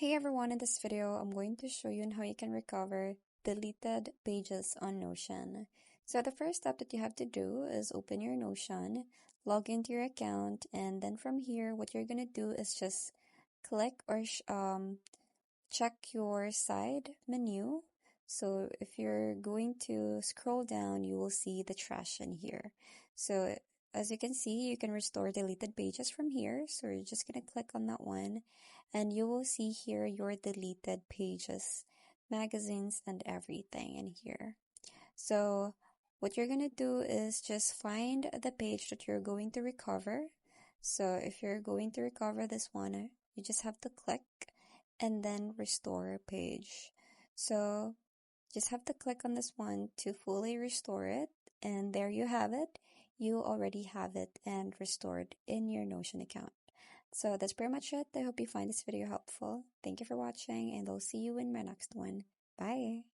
Hey everyone, in this video, I'm going to show you on how you can recover deleted pages on Notion. So the first step that you have to do is open your Notion, log into your account, and then from here, what you're going to do is just click or check your side menu. So if you're going to scroll down, you will see the trash in here. So as you can see, you can restore deleted pages from here. So you're just going to click on that one and you will see here your deleted pages, magazines, and everything in here. So what you're going to do is just find the page that you're going to recover. So if you're going to recover this one, you just have to click and then restore page. So just have to click on this one to fully restore it, and there you have it. You already have it and restored in your Notion account. So that's pretty much it. I hope you find this video helpful. Thank you for watching, and I'll see you in my next one. Bye!